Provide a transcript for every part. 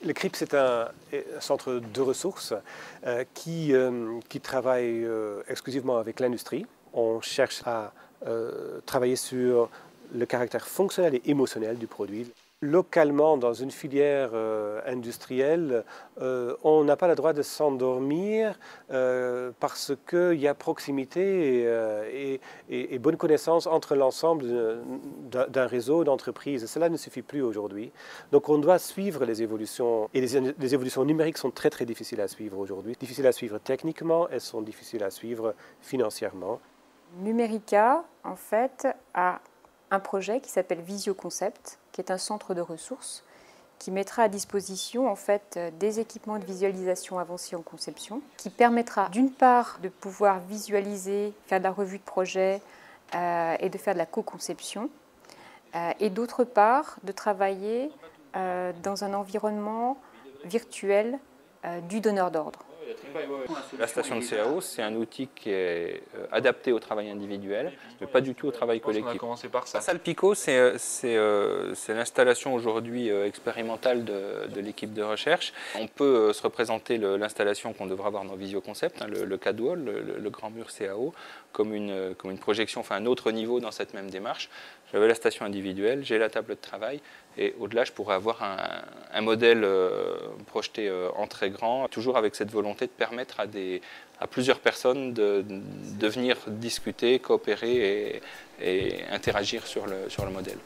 Le CRIP, c'est un centre de ressources qui travaille exclusivement avec l'industrie. On cherche à travailler sur le caractère fonctionnel et émotionnel du produit. Localement, dans une filière industrielle, on n'a pas le droit de s'endormir parce qu'il y a proximité et bonne connaissance entre l'ensemble d'un réseau d'entreprises. Cela ne suffit plus aujourd'hui. Donc on doit suivre les évolutions. Et les évolutions numériques sont très très difficiles à suivre aujourd'hui. Difficiles à suivre techniquement, elles sont difficiles à suivre financièrement. Numérica, en fait, a un projet qui s'appelle Visioconcept, qui est un centre de ressources qui mettra à disposition en fait des équipements de visualisation avancés en conception, qui permettra d'une part de pouvoir visualiser, faire de la revue de projet et de faire de la co-conception, et d'autre part de travailler dans un environnement virtuel du donneur d'ordre. La station de CAO, c'est un outil qui est adapté au travail individuel, mais pas du tout au travail collectif. On va commencer par ça. Salpico, c'est l'installation aujourd'hui expérimentale de l'équipe de recherche. On peut se représenter l'installation qu'on devra avoir dans Visioconcept, hein, le CAD-wall, le grand mur CAO, comme une projection, enfin un autre niveau dans cette même démarche. J'avais la station individuelle, j'ai la table de travail, et au-delà, je pourrais avoir un modèle projeté en très grand, toujours avec cette volonté de permettre à plusieurs personnes de venir discuter, coopérer et interagir sur le modèle.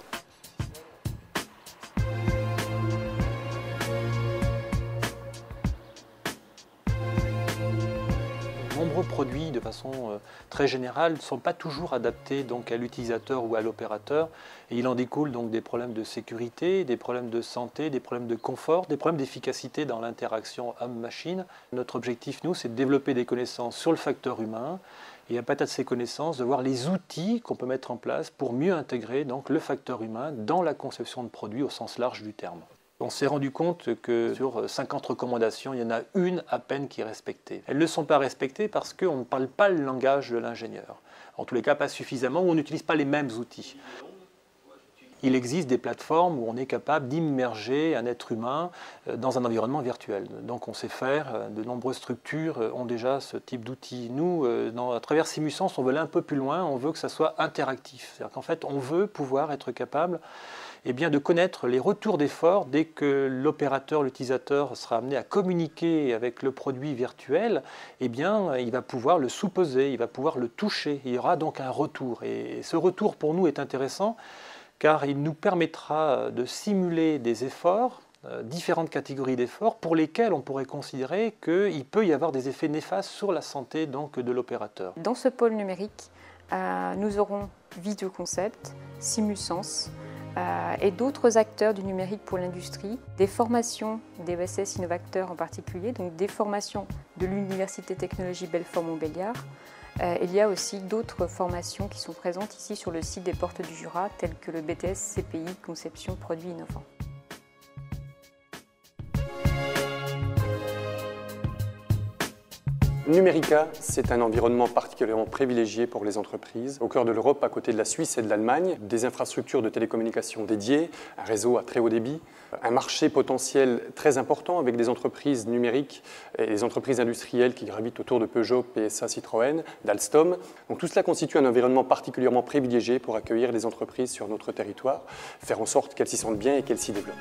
De nombreux produits, de façon très générale, ne sont pas toujours adaptés donc, à l'utilisateur ou à l'opérateur. Et il en découle donc des problèmes de sécurité, des problèmes de santé, des problèmes de confort, des problèmes d'efficacité dans l'interaction homme-machine. Notre objectif, nous, c'est de développer des connaissances sur le facteur humain et à partir de ces connaissances, de voir les outils qu'on peut mettre en place pour mieux intégrer donc, le facteur humain dans la conception de produits au sens large du terme. On s'est rendu compte que sur 50 recommandations, il y en a une à peine qui est respectée. Elles ne sont pas respectées parce qu'on ne parle pas le langage de l'ingénieur. En tous les cas, pas suffisamment, ou on n'utilise pas les mêmes outils. Il existe des plateformes où on est capable d'immerger un être humain dans un environnement virtuel. Donc on sait faire, de nombreuses structures ont déjà ce type d'outils. Nous, à travers Simusense, on veut aller un peu plus loin, on veut que ça soit interactif. C'est-à-dire qu'en fait, on veut pouvoir être capable de connaître les retours d'effort dès que l'opérateur, l'utilisateur sera amené à communiquer avec le produit virtuel, il va pouvoir le sous-peser, il va pouvoir le toucher. Il y aura donc un retour. Et ce retour pour nous est intéressant car il nous permettra de simuler des efforts, différentes catégories d'efforts pour lesquels on pourrait considérer qu'il peut y avoir des effets néfastes sur la santé donc, de l'opérateur. Dans ce pôle numérique, nous aurons Visioconcept, Simusense, et d'autres acteurs du numérique pour l'industrie, des formations des ESS Innovateurs en particulier, donc des formations de l'Université Technologie Belfort-Montbéliard. Il y a aussi d'autres formations qui sont présentes ici sur le site des Portes du Jura, telles que le BTS CPI Conception Produits Innovants. Numérica, c'est un environnement particulièrement privilégié pour les entreprises. Au cœur de l'Europe, à côté de la Suisse et de l'Allemagne, des infrastructures de télécommunications dédiées, un réseau à très haut débit, un marché potentiel très important avec des entreprises numériques et des entreprises industrielles qui gravitent autour de Peugeot, PSA, Citroën, d'Alstom. Donc tout cela constitue un environnement particulièrement privilégié pour accueillir les entreprises sur notre territoire, faire en sorte qu'elles s'y sentent bien et qu'elles s'y développent.